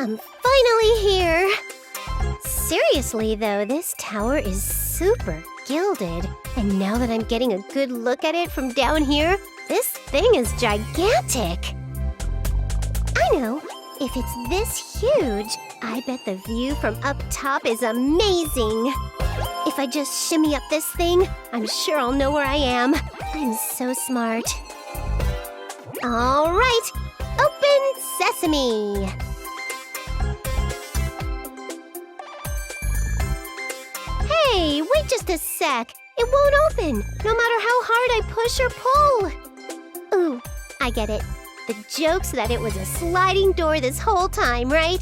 I'm finally here. Seriously though, this tower is super gilded. And now that I'm getting a good look at it from down here, this thing is gigantic. I know, if it's this huge, I bet the view from up top is amazing. If I just shimmy up this thing, I'm sure I'll know where I am. I'm so smart. All right, open sesame. Hey, wait just a sec. It won't open, no matter how hard I push or pull. Ooh, I get it. The joke's that it was a sliding door this whole time, right?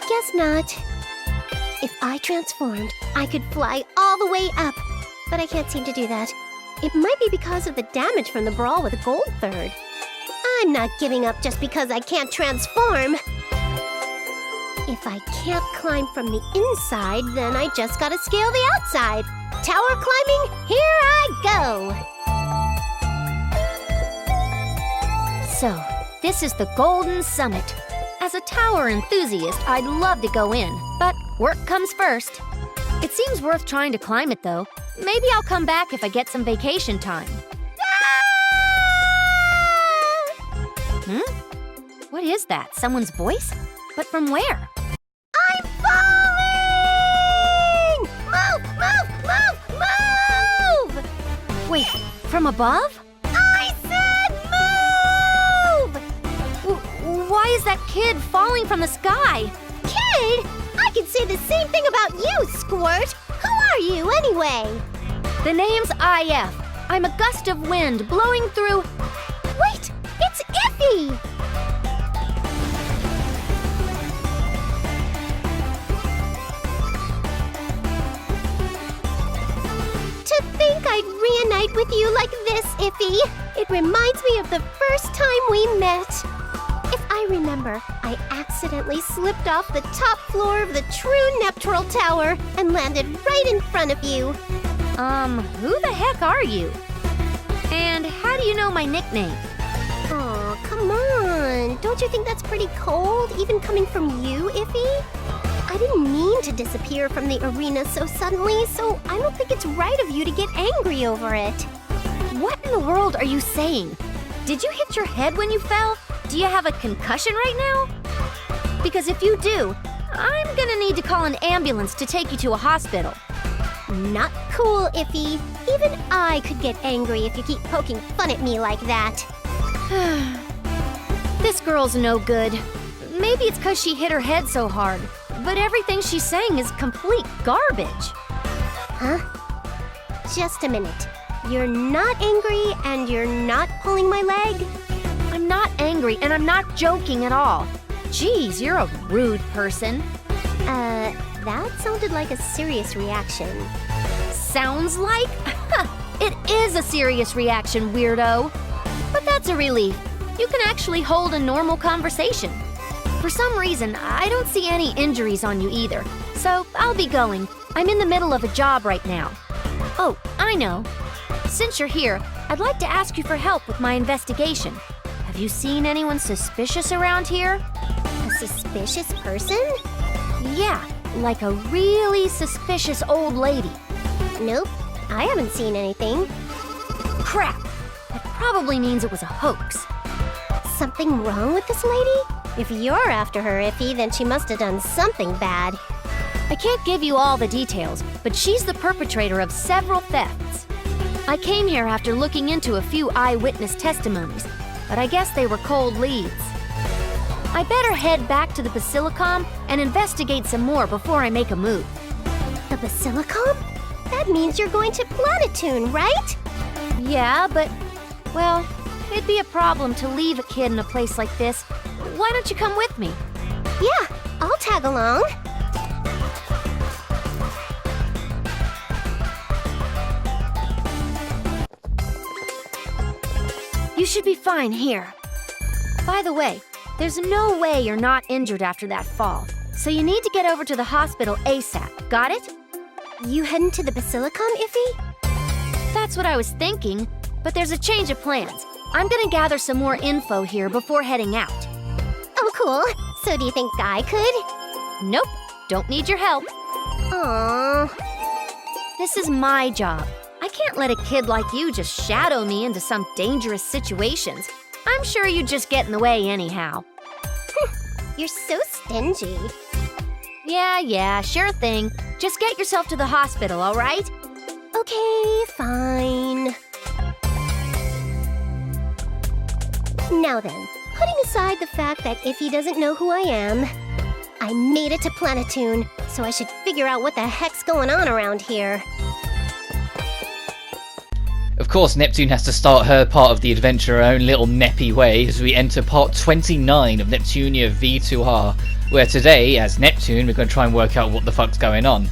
Guess not. If I transformed, I could fly all the way up, but I can't seem to do that. It might be because of the damage from the brawl with Gold Third. I'm not giving up just because I can't transform. If I can't climb from the inside, then I just gotta scale the outside. Tower climbing, here I go! So, this is the Golden Summit. As a tower enthusiast, I'd love to go in, but work comes first. It seems worth trying to climb it, though. Maybe I'll come back if I get some vacation time. What is that? Someone's voice? But from where? I'm falling! Move! Wait, from above? I said move! Why is that kid falling from the sky? Kid? I can say the same thing about you, Squirt! Who are you, anyway? The name's IF. I'm a gust of wind blowing through... Wait! It's Iffy! To think I'd reunite with you like this, Iffy! It reminds me of the first time we met. If I remember, I accidentally slipped off the top floor of the true Neptural Tower and landed right in front of you. Who the heck are you? And how do you know my nickname? Aw, come on. Don't you think that's pretty cold, even coming from you, Iffy? I didn't mean to disappear from the arena so suddenly, so I don't think it's right of you to get angry over it. What in the world are you saying? Did you hit your head when you fell? Do you have a concussion right now? Because if you do, I'm gonna need to call an ambulance to take you to a hospital. Not cool, Iffy. Even I could get angry if you keep poking fun at me like that. This girl's no good. Maybe it's 'cause she hit her head so hard, but everything she's saying is complete garbage. Huh? Just a minute. You're not angry and you're not pulling my leg? I'm not angry and I'm not joking at all. Geez, you're a rude person. That sounded like a serious reaction. Sounds like? It is a serious reaction, weirdo. But that's a relief. You can actually hold a normal conversation. For some reason, I don't see any injuries on you either. So I'll be going. I'm in the middle of a job right now. Oh, I know. Since you're here, I'd like to ask you for help with my investigation. Have you seen anyone suspicious around here? A suspicious person? Yeah, like a really suspicious old lady. Nope, I haven't seen anything. Crap! That probably means it was a hoax. Something wrong with this lady? If you're after her, Iffy, then she must have done something bad. I can't give you all the details, but she's the perpetrator of several thefts. I came here after looking into a few eyewitness testimonies, but I guess they were cold leads. I better head back to the Basilicom and investigate some more before I make a move. The Basilicom? That means you're going to Planetoon, right? Yeah, but, well, it'd be a problem to leave a kid in a place like this. Why don't you come with me? Yeah, I'll tag along. You should be fine here. By the way, there's no way you're not injured after that fall, so you need to get over to the hospital ASAP. Got it? You heading to the Basilicom, Iffy? That's what I was thinking, but there's a change of plans. I'm gonna gather some more info here before heading out. Oh, cool. So do you think I could? Nope, don't need your help. Aww. This is my job. I can't let a kid like you just shadow me into some dangerous situations. I'm sure you'd just get in the way anyhow. You're so stingy. Yeah, sure thing. Just get yourself to the hospital, all right? Okay, fine. Now then, putting aside the fact that Iffy doesn't know who I am, I made it to Planetoon, so I should figure out what the heck's going on around here. Of course, Neptune has to start her part of the adventure her own little neppy way as we enter part 29 of Neptunia VIIR, where today, as Neptune, we're going to try and work out what the fuck's going on.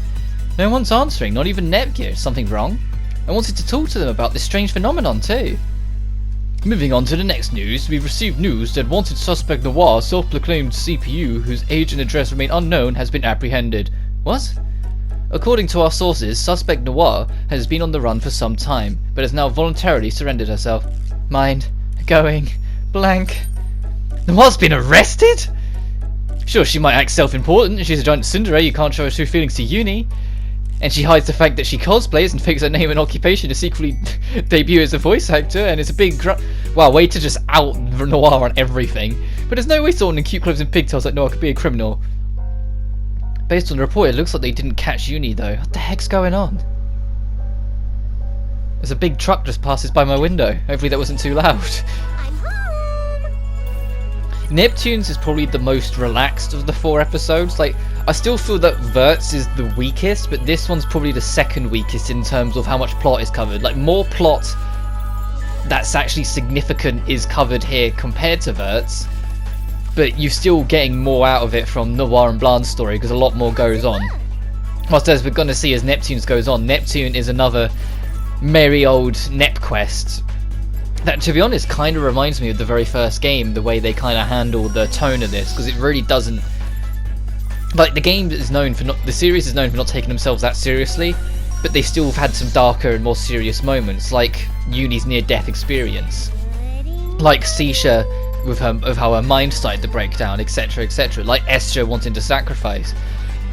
No one's answering, not even Nepgear. Something wrong? I wanted to talk to them about this strange phenomenon too. Moving on to the next news, we've received news that wanted suspect Noir, self-proclaimed CPU, whose age and address remain unknown, has been apprehended. What? According to our sources, suspect Noir has been on the run for some time, but has now voluntarily surrendered herself. Mind going blank. Noir's been arrested? Sure, she might act self-important, she's a giant tsundere, you can't show her true feelings to uni. And she hides the fact that she cosplays and fakes her name and occupation to secretly debut as a voice actor, and it's a big wow, way to just out Noir on everything. But there's no way someone in cute clothes and pigtails like Noir could be a criminal. Based on the report, it looks like they didn't catch Uni though. What the heck's going on? There's a big truck just passes by my window. Hopefully that wasn't too loud. I'm home! Neptune's is probably the most relaxed of the 4 episodes. Like, I still feel that Vert's is the weakest, but this one's probably the second weakest in terms of how much plot is covered. Like, more plot that's actually significant is covered here compared to Vert's, but you're still getting more out of it from Noir and Blanche's story because a lot more goes on. Whilst as we're going to see as Neptune's goes on, Neptune is another merry old Nep quest that, to be honest, kind of reminds me of the very first game, the way they kind of handle the tone of this, because it really doesn't, like, the game is known for not, the series is known for not taking themselves that seriously, but they still have had some darker and more serious moments, like Uni's near-death experience, like Sisha with how her mind started to break down, etc, etc, like Esther wanting to sacrifice,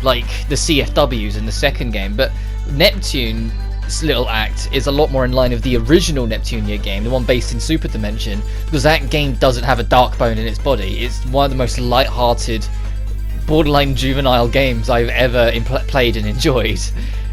like the CFWs in the second game. But Neptune's little act is a lot more in line with the original Neptunia game, the one based in Super Dimension, because that game doesn't have a dark bone in its body. It's one of the most light-hearted, borderline juvenile games I've ever played and enjoyed.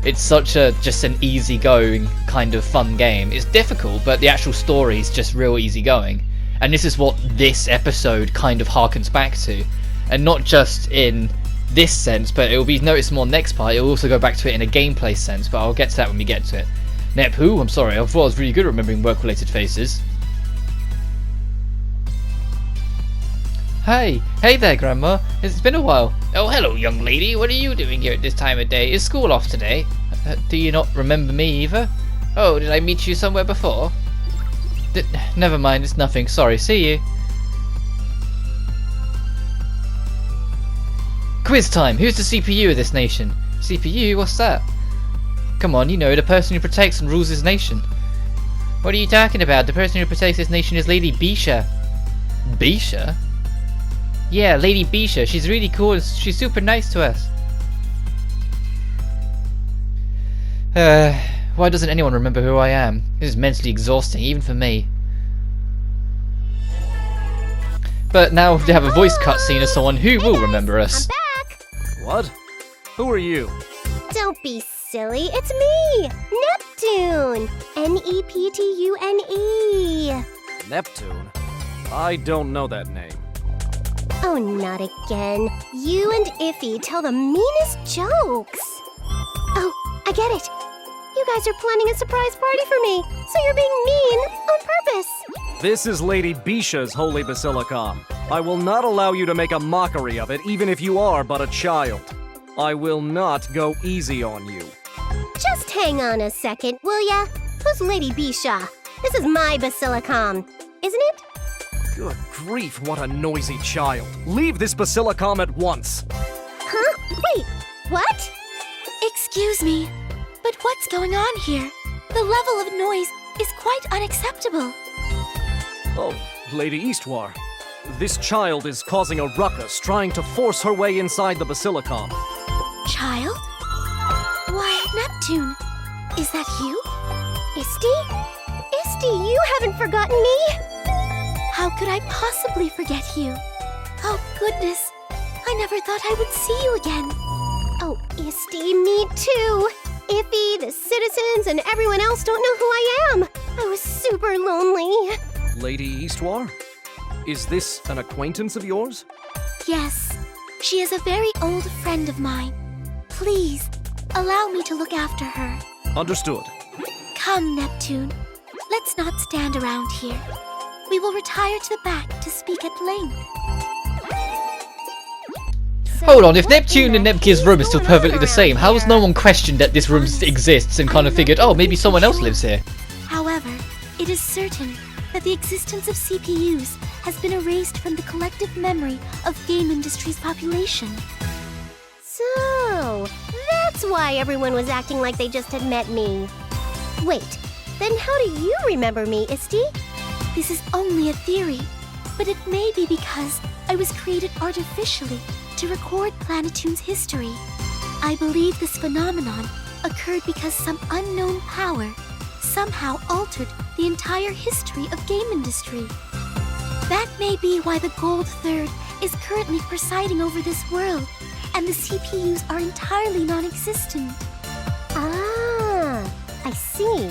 It's such a just an easygoing kind of fun game. It's difficult, but the actual story is just real easygoing. And this is what this episode kind of harkens back to. And not just in this sense, but it will be noticed more next part. It will also go back to it in a gameplay sense, but I'll get to that when we get to it. Nep who? I'm sorry, I thought I was really good at remembering work-related faces. Hey there, Grandma. It's been a while. Oh, hello, young lady. What are you doing here at this time of day? Is school off today? Do you not remember me either? Oh, did I meet you somewhere before? Never mind, it's nothing. Sorry, see you. Quiz time! Who's the CPU of this nation? CPU? What's that? Come on, you know, the person who protects and rules this nation. What are you talking about? The person who protects this nation is Lady Bisha. Bisha? Yeah, Lady Bisha. She's really cool. She's super nice to us. Why doesn't anyone remember who I am? This is mentally exhausting, even for me. But now we have a voice cutscene of someone who will remember us. I'm back! What? Who are you? Don't be silly, it's me! Neptune! Neptune! Neptune? I don't know that name. Oh, not again. You and Iffy tell the meanest jokes. Oh, I get it. You guys are planning a surprise party for me, so you're being mean on purpose. This is Lady Bisha's holy basilicom. I will not allow you to make a mockery of it, even if you are but a child. I will not go easy on you. Just hang on a second, will ya? Who's Lady Bisha? This is my basilicom, isn't it? Good grief, what a noisy child. Leave this basilicom at once. Huh? Wait, what? Excuse me, but what's going on here? The level of noise is quite unacceptable. Oh, Lady Eastwar. This child is causing a ruckus, trying to force her way inside the Basilicom. Child? Why, Neptune, is that you? Isty? Isty, you haven't forgotten me? How could I possibly forget you? Oh, goodness. I never thought I would see you again. Oh, Isty, me too. Iffy, the citizens, and everyone else don't know who I am. I was super lonely. Lady Eastwar? Is this an acquaintance of yours? Yes, she is a very old friend of mine. Please, allow me to look after her. Understood. Come, Neptune. Let's not stand around here. We will retire to the back to speak at length. Hold on, if Neptune and Nepgear's room is still perfectly the same, how has no one questioned that this room exists and kind of figured, oh, maybe someone else lives here? However, it is certain that the existence of CPUs has been erased from the collective memory of game industry's population. So, that's why everyone was acting like they just had met me. Wait, then how do you remember me, Isty? This is only a theory, but it may be because I was created artificially to record Planetoon's history. I believe this phenomenon occurred because some unknown power somehow altered the entire history of game industry. That may be why the Gold Third is currently presiding over this world, and the CPUs are entirely non-existent. Ah, I see.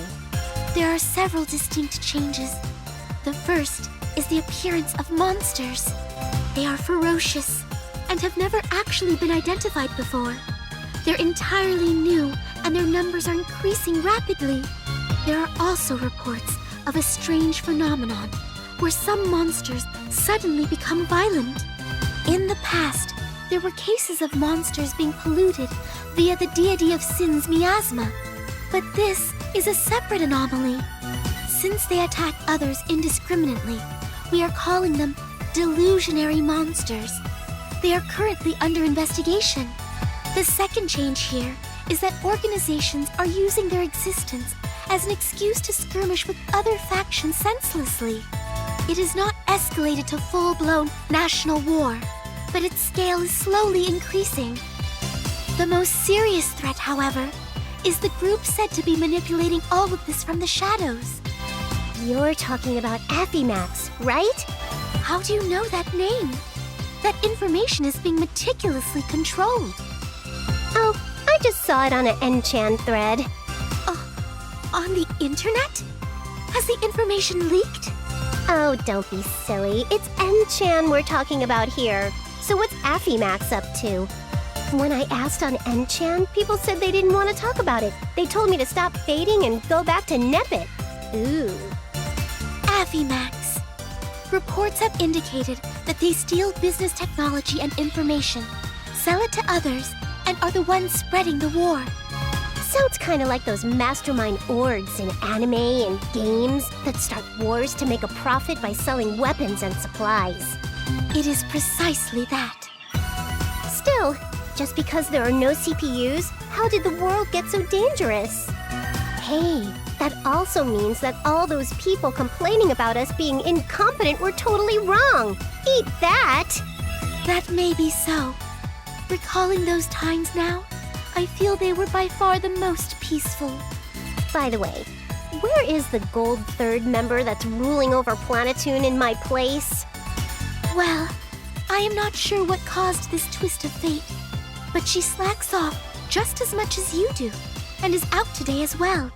There are several distinct changes. The first is the appearance of monsters. They are ferocious and have never actually been identified before. They're entirely new, and their numbers are increasing rapidly. There are also reports of a strange phenomenon where some monsters suddenly become violent. In the past, there were cases of monsters being polluted via the deity of sin's miasma. But this is a separate anomaly. Since they attack others indiscriminately, we are calling them delusionary monsters. They are currently under investigation. The second change here is that organizations are using their existence as an excuse to skirmish with other factions senselessly. It has not escalated to full-blown national war, but its scale is slowly increasing. The most serious threat, however, is the group said to be manipulating all of this from the shadows. You're talking about Affimax, right? How do you know that name? That information is being meticulously controlled. Oh, I just saw it on an Enchan thread. On the internet? Has the information leaked? Oh, don't be silly. It's Enchan we're talking about here. So what's Affimax up to? When I asked on Enchan, people said they didn't want to talk about it. They told me to stop fading and go back to Nepit. Ooh. Affimax. Reports have indicated that they steal business technology and information, sell it to others, and are the ones spreading the war. Sounds kind of like those mastermind orgs in anime and games that start wars to make a profit by selling weapons and supplies. It is precisely that. Still, just because there are no CPUs, how did the world get so dangerous? Hey, that also means that all those people complaining about us being incompetent were totally wrong. Eat that! That may be so. Recalling those times now, I feel they were by far the most peaceful. By the way, where is the Gold Third member that's ruling over Planetoon in my place? Well, I am not sure what caused this twist of fate, but she slacks off just as much as you do, and is out today as well.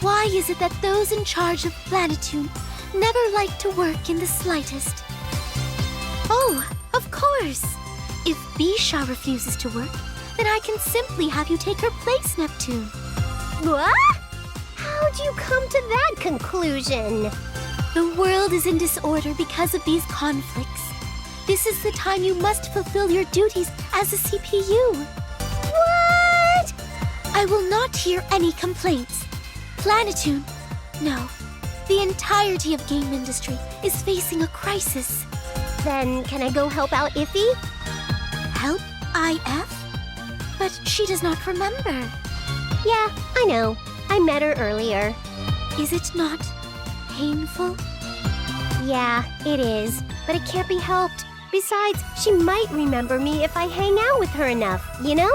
Why is it that those in charge of Planetoon never like to work in the slightest? Oh, of course! If Bisha refuses to work, then I can simply have you take her place, Neptune. What? How'd you come to that conclusion? The world is in disorder because of these conflicts. This is the time you must fulfill your duties as a CPU. What? I will not hear any complaints. Planetoon, no. The entirety of game industry is facing a crisis. Then can I go help out Iffy? Help IF? But she does not remember. Yeah, I know. I met her earlier. Is it not painful? Yeah, it is. but it can't be helped. Besides, she might remember me if I hang out with her enough, you know?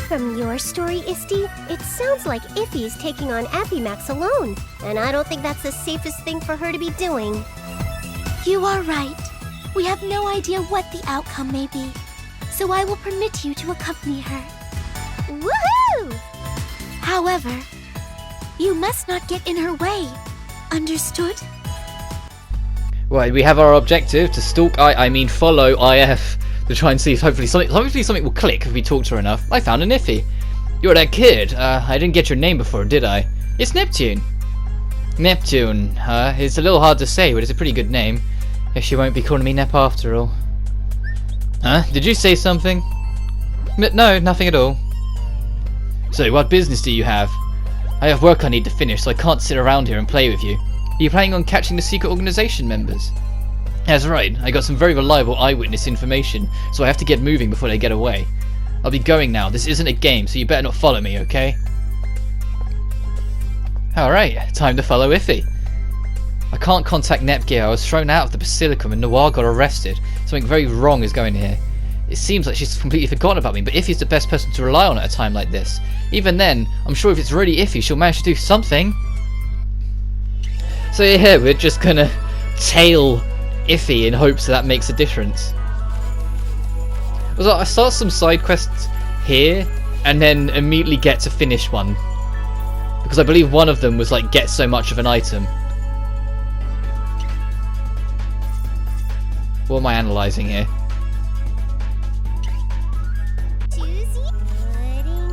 From your story, Isti, it sounds like Iffy's taking on Apimax alone, and I don't think that's the safest thing for her to be doing. You are right. We have no idea what the outcome may be, so I will permit you to accompany her. Woohoo! However, you must not get in her way. Understood? Right, we have our objective to stalk follow IF to try and see if hopefully something will click if we talk to her enough. I found an Iffy. You're that kid. I didn't get your name before, did I? It's Neptune. Neptune, it's a little hard to say, but it's a pretty good name. Guess she won't be calling me Nep after all. Huh? Did you say something? No, nothing at all. So, what business do you have? I have work I need to finish, so I can't sit around here and play with you. Are you planning on catching the secret organization members? That's right, I got some very reliable eyewitness information, so I have to get moving before they get away. I'll be going now, this isn't a game, so you better not follow me, okay? Alright, time to follow Iffy. I can't contact Netgear, I was thrown out of the Basilicum and Noir got arrested. Something very wrong is going here. It seems like she's completely forgotten about me, but Iffy's the best person to rely on at a time like this. Even then, I'm sure if it's really Iffy, she'll manage to do something. So yeah, we're just gonna tail Iffy in hopes that makes a difference. I start some side quests here, and then immediately get to finish one. Because I believe one of them was like, get so much of an item. What am I analysing here?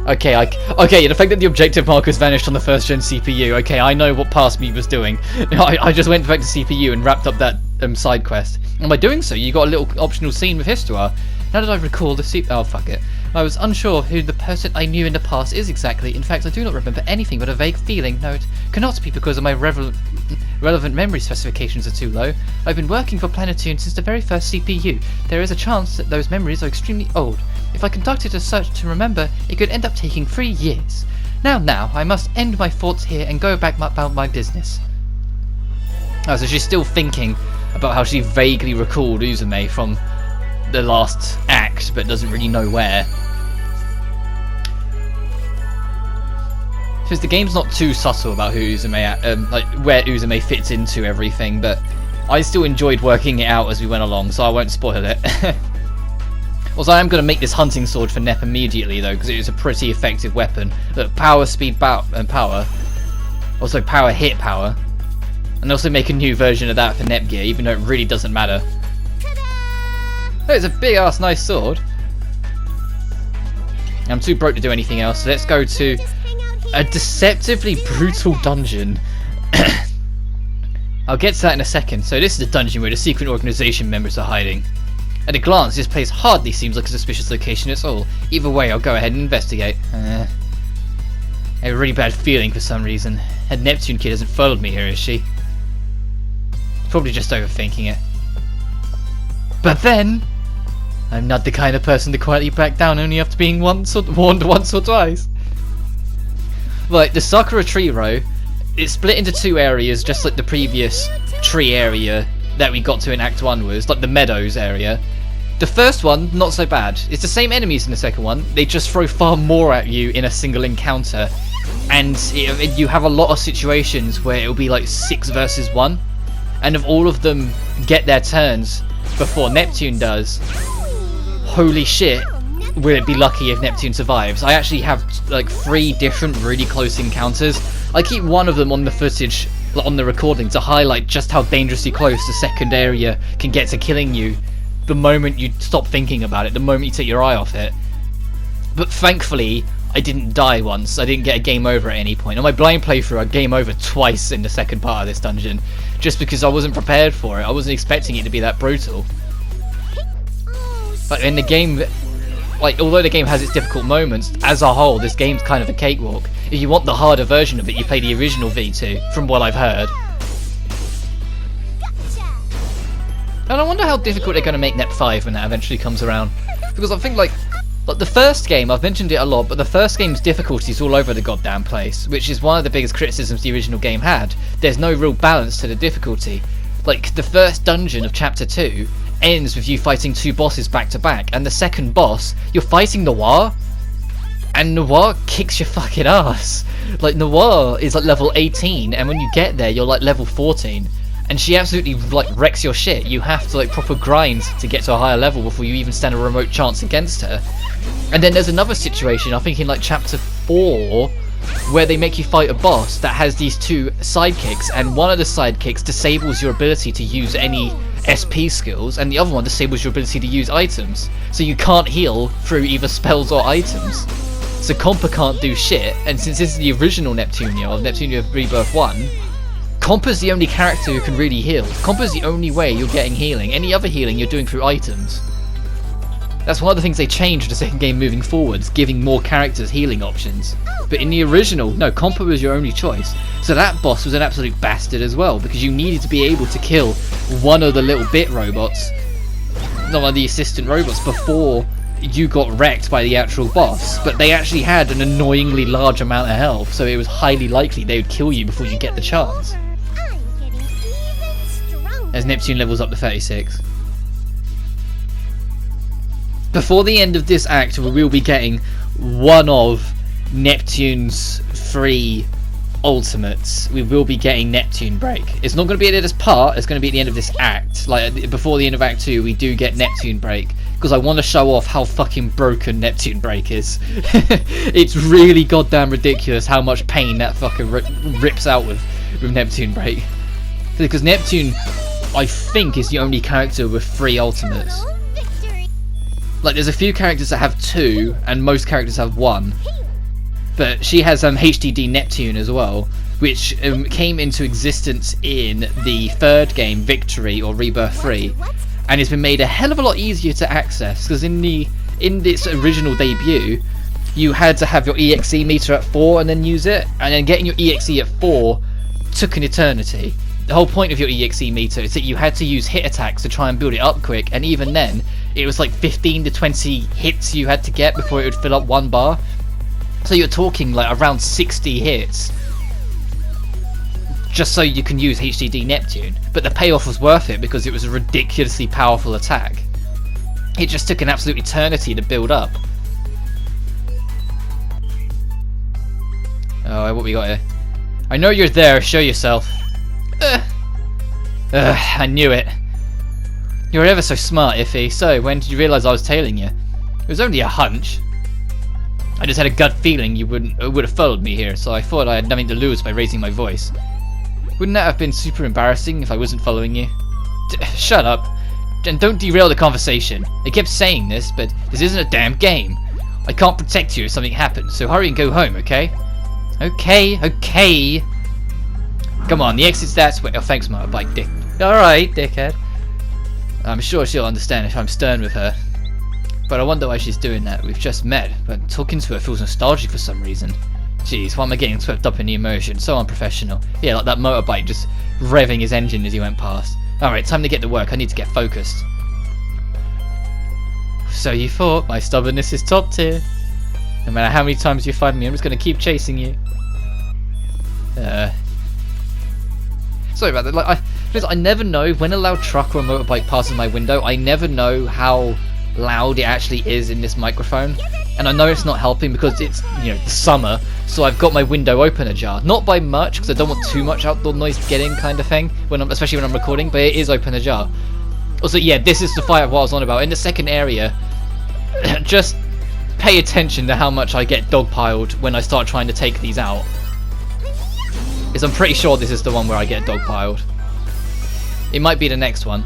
Okay, okay, the fact that the objective markers vanished on the first gen CPU, okay, I know what past me was doing. I just went back to CPU and wrapped up that side quest. And by doing so, you got a little optional scene with Histoire. Now that I recall the oh, fuck it. I was unsure who the person I knew in the past is exactly. In fact, I do not remember anything but a vague feeling. No, it cannot be because of my relevant memory specifications are too low. I've been working for Planetune since the very first CPU. There is a chance that those memories are extremely old. If I conducted a search to remember, it could end up taking 3 years. Now, I must end my thoughts here and go back about my business. Oh, so she's still thinking about how she vaguely recalled Uzume from the last act, but doesn't really know where. Because the game's not too subtle about who Uzume, like where Uzume fits into everything, but I still enjoyed working it out as we went along, so I won't spoil it. Also, I am going to make this hunting sword for Nep immediately, though, because it is a pretty effective weapon. Look, power, speed, and power. Also, power, hit, power. And also make a new version of that for Netgear, even though it really doesn't matter. Oh, it's a big-ass nice sword. I'm too broke to do anything else, so let's go to a deceptively brutal dungeon. I'll get to that in a second. So this is a dungeon where the secret organization members are hiding. At a glance, this place hardly seems like a suspicious location at all. Either way, I'll go ahead and investigate. I have a really bad feeling for some reason. That Neptune kid hasn't followed me here, is she? Probably just overthinking it. But then, I'm not the kind of person to quietly back down only after being warned once or twice. Right, the Sakura tree row, it's split into 2 areas, just like the previous tree area that we got to in Act 1 was, like the meadows area. The first one, not so bad. It's the same enemies in the second one, they just throw far more at you in a single encounter. And you have a lot of situations where it'll be like 6 versus 1. And if all of them get their turns before Neptune does, holy shit, will it be lucky if Neptune survives. I actually have like 3 different really close encounters. I keep one of them on the footage, on the recording, to highlight just how dangerously close the second area can get to killing you the moment you stop thinking about it, the moment you take your eye off it. But thankfully, I didn't die once. I didn't get a game over at any point. On my blind playthrough, I game over twice in the second part of this dungeon, just because I wasn't prepared for it. I wasn't expecting it to be that brutal. But in the game, like, although the game has its difficult moments, as a whole, this game's kind of a cakewalk. If you want the harder version of it, you play the original V2, from what I've heard. And I wonder how difficult they're going to make Nep 5 when that eventually comes around. Because I think, like the first game, I've mentioned it a lot, but the first game's difficulty is all over the goddamn place, which is one of the biggest criticisms the original game had. There's no real balance to the difficulty. Like, the first dungeon of Chapter 2 ends with you fighting 2 bosses back to back, and the second boss, you're fighting Noir, and Noir kicks your fucking ass. Like, Noir is like level 18, and when you get there, you're like level 14. And she absolutely like wrecks your shit. You have to like proper grind to get to a higher level before you even stand a remote chance against her. And then there's another situation, I think in like Chapter 4, where they make you fight a boss that has these 2 sidekicks, and one of the sidekicks disables your ability to use any SP skills, and the other one disables your ability to use items. So you can't heal through either spells or items. So Compa can't do shit, and since this is the original Neptunia, of Neptunia Rebirth 1, Compa's the only character who can really heal. Compa's the only way you're getting healing. Any other healing you're doing through items. That's one of the things they changed the second game moving forwards, giving more characters healing options. But in the original, no, Compa was your only choice. So that boss was an absolute bastard as well, because you needed to be able to kill one of the little bit robots, not one of the assistant robots, before you got wrecked by the actual boss. But they actually had an annoyingly large amount of health, so it was highly likely they would kill you before you get the chance. As Neptune levels up to 36. Before the end of this act, we will be getting one of Neptune's 3 ultimates. We will be getting Neptune Break. It's not going to be at this part, it's going to be at the end of this act. Like, before the end of Act 2, we do get Neptune Break, because I want to show off how fucking broken Neptune Break is. It's really goddamn ridiculous how much pain that fucking rips out with Neptune Break. Because Neptune, I think, is the only character with 3 ultimates. Like, there's a few characters that have 2, and most characters have 1. But she has HDD Neptune as well, which came into existence in the 3rd game, Victory, or Rebirth 3, and it's been made a hell of a lot easier to access, because in its original debut, you had to have your EXE meter at 4 and then use it, and then getting your EXE at 4 took an eternity. The whole point of your EXE meter is that you had to use hit attacks to try and build it up quick, and even then, it was like 15 to 20 hits you had to get before it would fill up 1 bar. So you're talking like around 60 hits just so you can use HDD Neptune. But the payoff was worth it because it was a ridiculously powerful attack. It just took an absolute eternity to build up. Oh, what we got here? I know you're there, show yourself. I knew it. You're ever so smart, Iffy. So, when did you realise I was tailing you? It was only a hunch. I just had a gut feeling you would have followed me here, so I thought I had nothing to lose by raising my voice. Wouldn't that have been super embarrassing if I wasn't following you? Shut up. And don't derail the conversation. I kept saying this, but this isn't a damn game. I can't protect you if something happens, so hurry and go home, okay? Okay. Come on, the exit's that way. Oh, thanks, motorbike dick. Alright, dickhead. I'm sure she'll understand if I'm stern with her. But I wonder why she's doing that. We've just met, but talking to her feels nostalgic for some reason. Jeez, why am I getting swept up in the emotion? So unprofessional. Yeah, like that motorbike just revving his engine as he went past. Alright, time to get to work. I need to get focused. So you thought my stubbornness is top tier. No matter how many times you find me, I'm just going to keep chasing you. Sorry about that. Like, I never know when a loud truck or a motorbike passes my window. I never know how loud it actually is in this microphone, and I know it's not helping because it's, you know, the summer, so I've got my window open ajar. Not by much, because I don't want too much outdoor noise to get in, kind of thing, especially when I'm recording, but it is open ajar. Also, yeah, this is the fight what I was on about. In the second area, just pay attention to how much I get dogpiled when I start trying to take these out. Because I'm pretty sure this is the one where I get dogpiled. It might be the next one.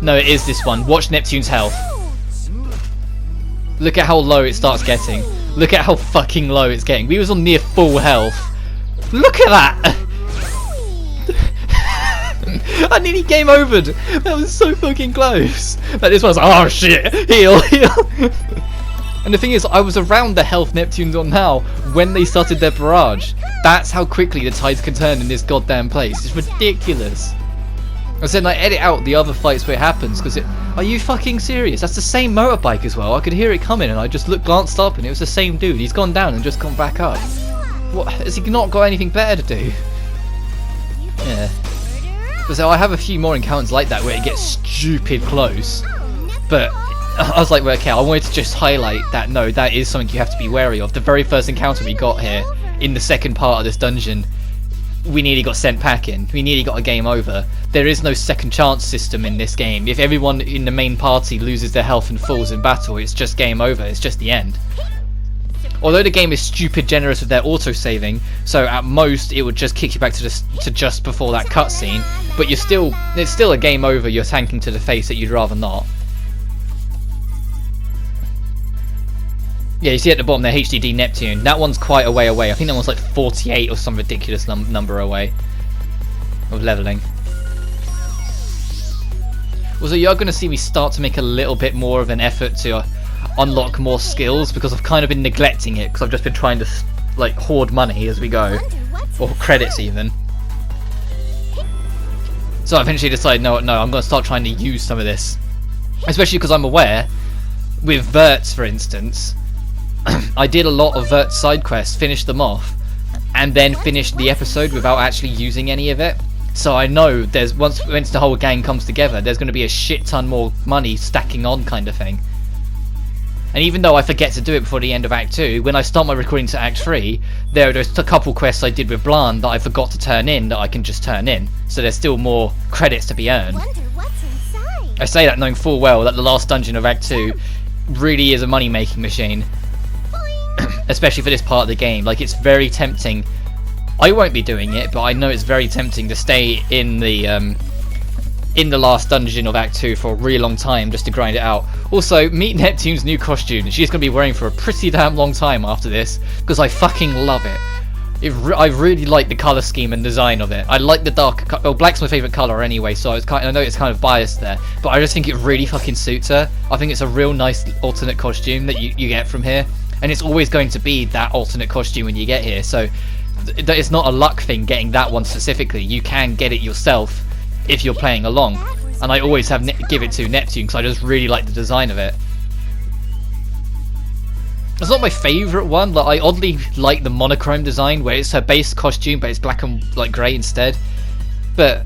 No, it is this one. Watch Neptune's health. Look at how low it starts getting. Look at how fucking low it's getting. We was on near full health. Look at that! I nearly game overed. That was so fucking close. But this one's like, oh shit, heal. And the thing is, I was around the health Neptune's on now when they started their barrage. That's how quickly the tides can turn in this goddamn place. It's ridiculous. I said, like, edit out the other fights where it happens, because are you fucking serious? That's the same motorbike as well. I could hear it coming, and I just glanced up, and it was the same dude. He's gone down and just gone back up. What? Has he not got anything better to do? Yeah. So I have a few more encounters like that where it gets stupid close, but I was like, well, okay, I wanted to just highlight that, no, that is something you have to be wary of. The very first encounter we got here, in the second part of this dungeon, we nearly got sent packing. We nearly got a game over. There is no second chance system in this game. If everyone in the main party loses their health and falls in battle, it's just game over, it's just the end. Although the game is stupid generous with their auto-saving, so at most it would just kick you back to just before that cutscene, but it's still a game over you're tanking to the face that you'd rather not. Yeah, you see at the bottom there, HDD Neptune. That one's quite a way away. I think that one's like 48 or some ridiculous number away of leveling. Also, you are going to see me start to make a little bit more of an effort to unlock more skills, because I've kind of been neglecting it because I've just been trying to like hoard money as we go, or credits even. So I eventually decided, no, I'm going to start trying to use some of this, especially because I'm aware with Verts, for instance, I did a lot of Vert side quests, finished them off, and then finished the episode without actually using any of it. So I know there's once the whole gang comes together, there's going to be a shit ton more money stacking on, kind of thing. And even though I forget to do it before the end of Act 2, when I start my recording to Act 3, there's a couple quests I did with Blan that I forgot to turn in that I can just turn in. So there's still more credits to be earned. I say that knowing full well that the last dungeon of Act 2 really is a money-making machine. Especially for this part of the game. Like, it's very tempting. I won't be doing it, but I know it's very tempting to stay in the last dungeon of Act 2 for a really long time just to grind it out. Also, meet Neptune's new costume. She's going to be wearing for a pretty damn long time after this, because I fucking love it. I really like the colour scheme and design of it. I like the dark... Well, black's my favourite colour anyway, so I know it's kind of biased there, but I just think it really fucking suits her. I think it's a real nice alternate costume that you get from here, and it's always going to be that alternate costume when you get here, so it's not a luck thing getting that one specifically. You can get it yourself if you're playing along, and I always have give it to Neptune because I just really like the design of it. It's not my favourite one. Like, I oddly like the monochrome design where it's her base costume but it's black and like grey instead, but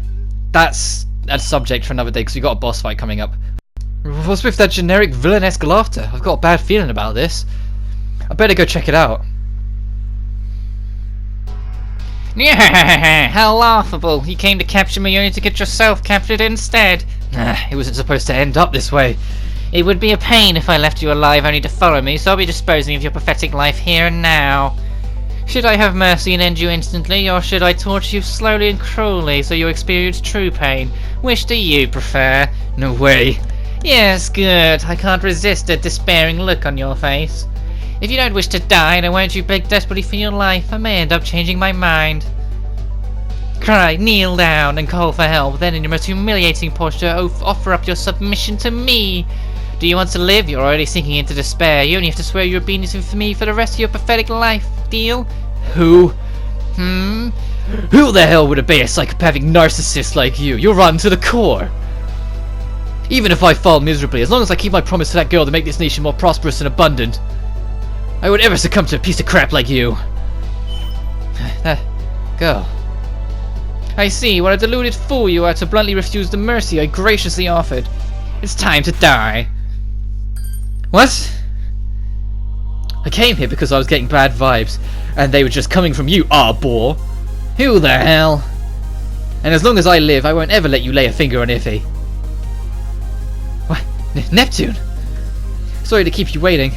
that's a subject for another day because we've got a boss fight coming up. What's with that generic villainesque laughter? I've got a bad feeling about this. I better go check it out. Yeah, how laughable. You came to capture me only to get yourself captured instead. It wasn't supposed to end up this way. It would be a pain if I left you alive only to follow me, so I'll be disposing of your pathetic life here and now. Should I have mercy and end you instantly, or should I torture you slowly and cruelly so you experience true pain? Which do you prefer? No way. Yes, good. I can't resist a despairing look on your face. If you don't wish to die, then won't you beg desperately for your life? I may end up changing my mind. Cry, kneel down, and call for help. Then in your most humiliating posture, offer up your submission to me. Do you want to live? You're already sinking into despair. You only have to swear your obedience to me for the rest of your pathetic life. Deal? Who? Who the hell would obey a psychopathic narcissist like you? You're rotten to the core. Even if I fall miserably, as long as I keep my promise to that girl to make this nation more prosperous and abundant, I would ever succumb to a piece of crap like you. Girl. I see, what a deluded fool you are to bluntly refuse the mercy I graciously offered. It's time to die. What? I came here because I was getting bad vibes, and they were just coming from you, Arbor. Who the hell? And as long as I live, I won't ever let you lay a finger on Iffy. What? Neptune? Sorry to keep you waiting.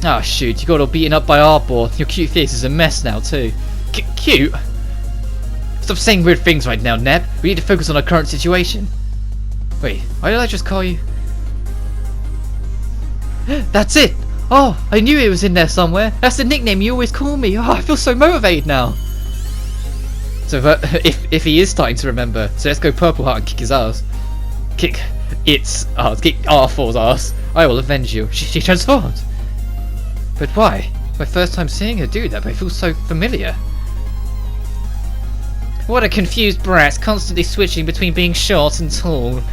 Oh shoot, you got all beaten up by Arbor. Your cute face is a mess now too. Cute? Stop saying weird things right now, Nep. We need to focus on our current situation. Wait, why did I just call you? That's it! Oh, I knew it was in there somewhere. That's the nickname you always call me. Oh, I feel so motivated now. So if he is starting to remember, so let's go Purple Heart and kick his ass. Kick its ass. Kick R4's ass. I will avenge you. She transformed. But why? My first time seeing her do that, but it feels so familiar. What a confused brat, constantly switching between being short and tall.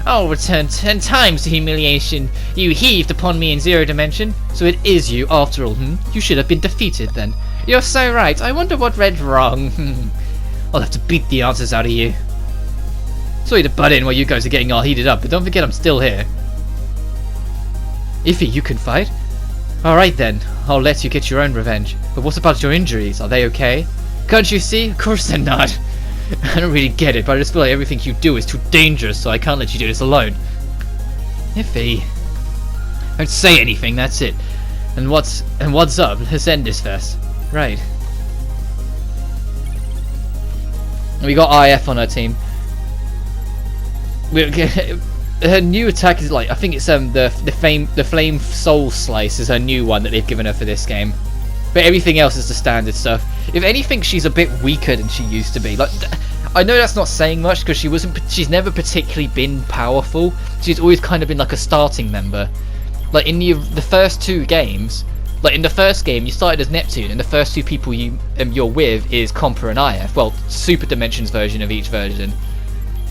I'll return 10 times the humiliation you heaved upon me in Zero Dimension. So it is you, after all, You should have been defeated then. You're so right. I wonder what went wrong. I'll have to beat the answers out of you. Sorry to butt in while you guys are getting all heated up, but don't forget I'm still here. Iffy, you can fight? Alright then, I'll let you get your own revenge. But what about your injuries? Are they okay? Can't you see? Of course they're not. I don't really get it, but I just feel like everything you do is too dangerous, so I can't let you do this alone. Iffy. Don't say anything, that's it. And what's up? Let's end this first. Right. We got IF on our team. Her new attack is like, I think it's the flame soul slice is her new one that they've given her for this game. But everything else is the standard stuff. If anything, she's a bit weaker than she used to be. Like, I know that's not saying much because she's never particularly been powerful. She's always kind of been like a starting member. Like in the first two games, like in the first game you started as Neptune, and the first two people you're with is Compa and IF. Well, Super Dimensions version of each version.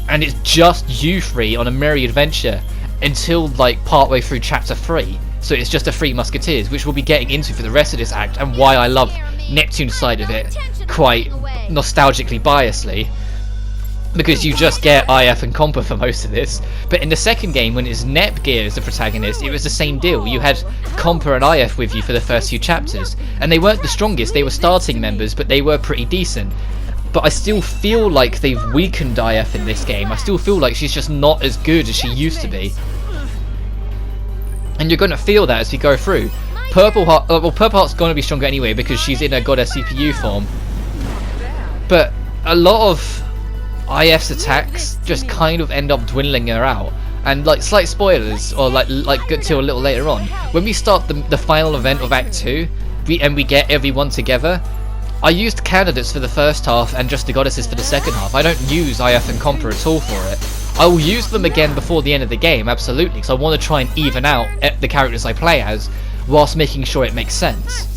And it's just you three on a merry adventure until like partway through chapter 3. So it's just the Three Musketeers, which we'll be getting into for the rest of this act, and why I love Neptune's side of it quite nostalgically biasly, because you just get IF and Compa for most of this. But in the second game, when it's Nepgear as the protagonist, it was the same deal. You had Compa and IF with you for the first few chapters, and they weren't the strongest, they were starting members, but they were pretty decent. But I still feel like they've weakened IF in this game. I still feel like she's just not as good as she used to be. And you're going to feel that as we go through. Purple Heart's going to be stronger anyway because she's in her Goddess CPU form. But a lot of IF's attacks just kind of end up dwindling her out. And like slight spoilers, or like until a little later on, when we start the final event of Act 2, we get everyone together, I used candidates for the first half and just the goddesses for the second half. I don't use IF and Compa at all for it. I will use them again before the end of the game, absolutely, because I want to try and even out the characters I play as, whilst making sure it makes sense.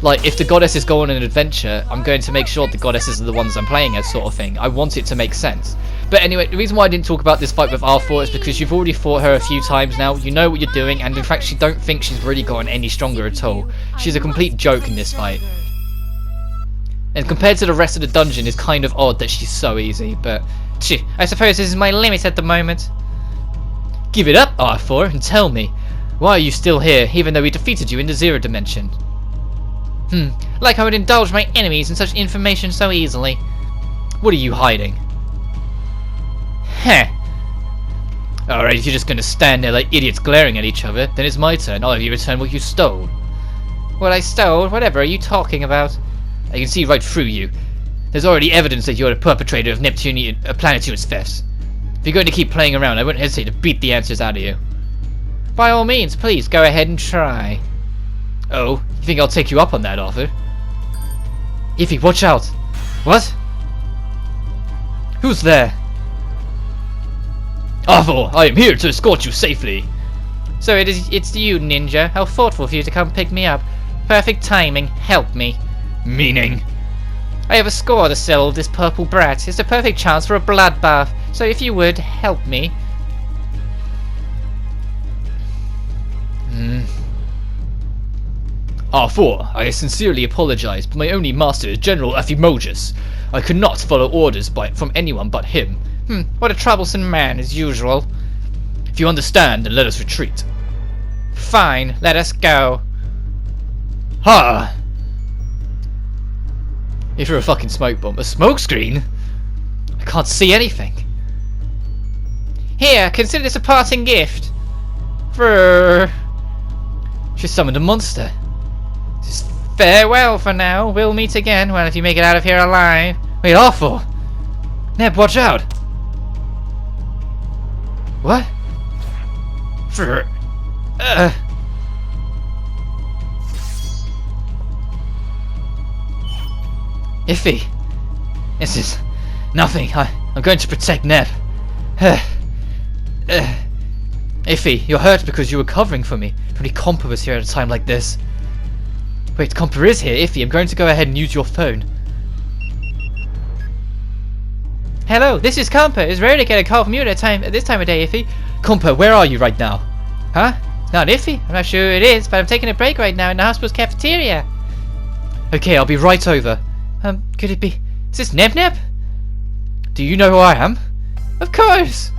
Like, if the goddesses go on an adventure, I'm going to make sure the goddesses are the ones I'm playing as, sort of thing. I want it to make sense. But anyway, the reason why I didn't talk about this fight with R4 is because you've already fought her a few times now, you know what you're doing, and in fact, you don't think she's really gotten any stronger at all. She's a complete joke in this fight. And compared to the rest of the dungeon, it's kind of odd that she's so easy, but I suppose this is my limit at the moment. Give it up, R4, and tell me, why are you still here, even though we defeated you in the Zero Dimension? Like I would indulge my enemies in such information so easily. What are you hiding? Heh. Alright, if you're just gonna stand there like idiots glaring at each other, then it's my turn. I'll have you return what you stole. What I stole? Whatever are you talking about? I can see right through you. There's already evidence that you're a perpetrator of Planetune thefts. If you're going to keep playing around, I wouldn't hesitate to beat the answers out of you. By all means, please go ahead and try. Oh, you think I'll take you up on that offer? Iffy, watch out! What? Who's there? Arthur, I am here to escort you safely. So it's you, Ninja. How thoughtful for you to come pick me up. Perfect timing. Help me. Meaning? I have a score to settle with this purple brat. It's a perfect chance for a bloodbath. So if you would, help me. R4, I sincerely apologize, but my only master is General Aphimojus. I could not follow orders from anyone but him. What a troublesome man, as usual. If you understand, then let us retreat. Fine, let us go. Ha! If you're a fucking smoke bomb. A smoke screen? I can't see anything. Here, consider this a parting gift. She summoned a monster. Just farewell for now. We'll meet again. Well, if you make it out of here alive. Wait, awful. Neb, watch out. What? Iffy. This is nothing. I'm going to protect Neb. Iffy, you're hurt because you were covering for me. If only Compa was here at a time like this. Wait, Compa is here. Iffy, I'm going to go ahead and use your phone. Hello, this is Compa. It's rare to get a call from you at this time of day, Iffy. Compa, where are you right now? Huh? Not Iffy. I'm not sure who it is, but I'm taking a break right now in the hospital's cafeteria. Okay, I'll be right over. Could it be... Is this Neb? Do you know who I am? Of course!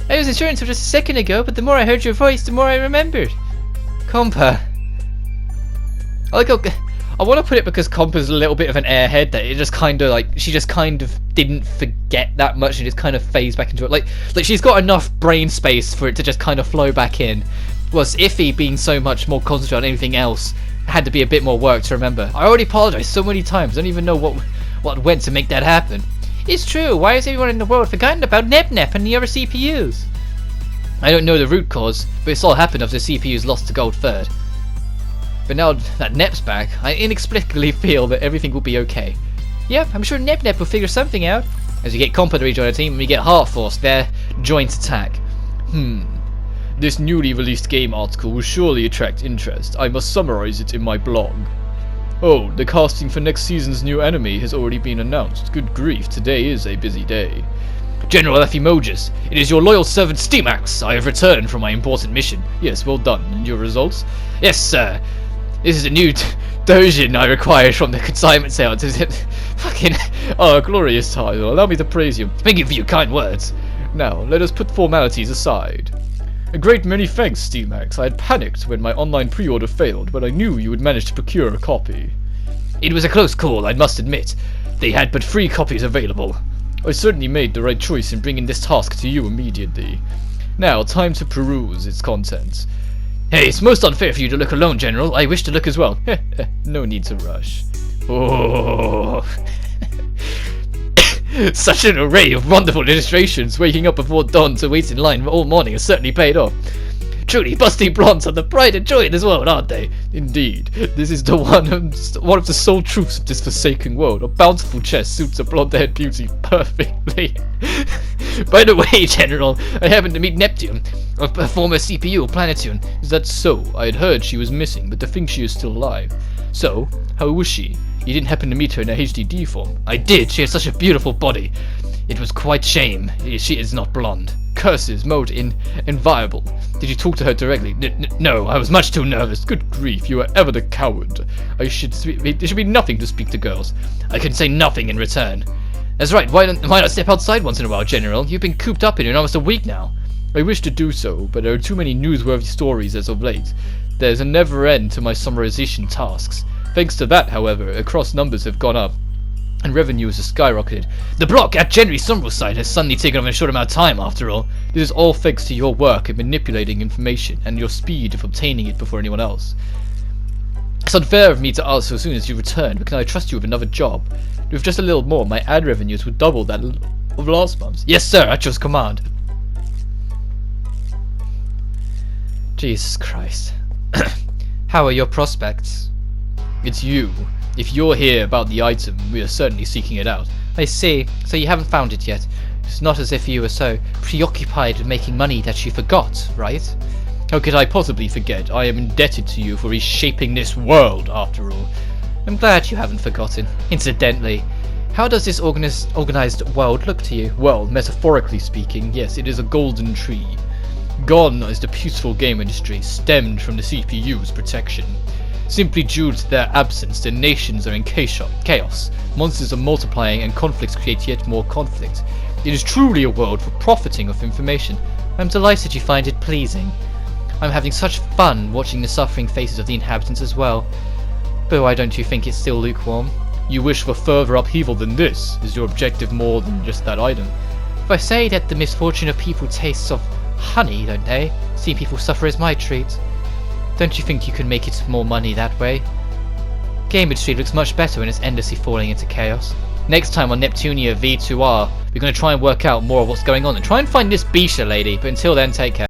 I was sure until just a second ago, but the more I heard your voice, the more I remembered. Compa. I want to put it because Compa's a little bit of an airhead, that it just kind of she just kind of didn't forget that much and just kind of phased back into it. Like she's got enough brain space for it to just kind of flow back in. Was Iffy being so much more concentrated on anything else had to be a bit more work to remember. I already apologized so many times, I don't even know what went to make that happen. It's true, why has everyone in the world forgotten about Nep and the other CPUs? I don't know the root cause, but it's all happened after the CPUs lost to Gold Third. But now that Nep's back, I inexplicably feel that everything will be okay. Yep, I'm sure Nep will figure something out. As we get Compa to rejoin the team, and we get Heart Force, their joint attack. This newly released game article will surely attract interest. I must summarize it in my blog. Oh, the casting for next season's new anime has already been announced. Good grief, today is a busy day. General Ephemojis, it is your loyal servant Steamax. I have returned from my important mission. Yes, well done. And your results? Yes, sir. This is a new dojin I required from the consignment sales. Is it? Fucking... Oh, glorious title. Allow me to praise you. Thank you for your kind words. Now, let us put formalities aside. A great many thanks, Steamax. I had panicked when my online pre-order failed, but I knew you would manage to procure a copy. It was a close call, I must admit. They had but 3 copies available. I certainly made the right choice in bringing this task to you immediately. Now, time to peruse its contents. Hey, it's most unfair for you to look alone, General. I wish to look as well. No need to rush. Oh... Such an array of wonderful illustrations. Waking up before dawn to wait in line all morning has certainly paid off. Truly, busty blondes are the pride and joy in this world, aren't they? Indeed. This is the one of the sole truths of this forsaken world. A bountiful chest suits a blonde-haired beauty perfectly. By the way, General, I happened to meet Neptune, a former CPU of Planetune. Is that so? I had heard she was missing, but to think she is still alive. So, how was she? You didn't happen to meet her in a HDD form? I did. She had such a beautiful body. It was quite shame. She is not blonde. Curses, mode inviolable. Did you talk to her directly? No, I was much too nervous. Good grief, you are ever the coward. There should be nothing to speak to girls. I can say nothing in return. That's right, why not step outside once in a while, General? You've been cooped up in here almost a week now. I wish to do so, but there are too many newsworthy stories as of late. There's a never end to my summarization tasks. Thanks to that, however, across numbers have gone up, and revenues have skyrocketed. The block at Genry's Sombral site has suddenly taken over in a short amount of time, after all. This is all thanks to your work in manipulating information, and your speed of obtaining it before anyone else. It's unfair of me to ask so soon as you return, but can I trust you with another job? With just a little more, my ad revenues would double that of last month's. Yes, sir, at your command. Jesus Christ. How are your prospects? It's you. If you're here about the item, we are certainly seeking it out. I see. So you haven't found it yet. It's not as if you were so preoccupied with making money that you forgot, right? How could I possibly forget? I am indebted to you for reshaping this world, after all. I'm glad you haven't forgotten. Incidentally, how does this organized world look to you? Well, metaphorically speaking, yes, it is a golden tree. Gone is the peaceful game industry, stemmed from the CPU's protection. Simply due to their absence, the nations are in chaos. Monsters are multiplying and conflicts create yet more conflict. It is truly a world for profiting off information. I'm delighted you find it pleasing. I'm having such fun watching the suffering faces of the inhabitants as well. But why don't you think it's still lukewarm? You wish for further upheaval than this? Is your objective more than just that item? If I say that the misfortune of people tastes of honey, don't they? Seeing people suffer is my treat. Don't you think you can make it more money that way? Game industry looks much better when it's endlessly falling into chaos. Next time on Neptunia VIIR, we're going to try and work out more of what's going on and try and find this Bisha lady, but until then, take care.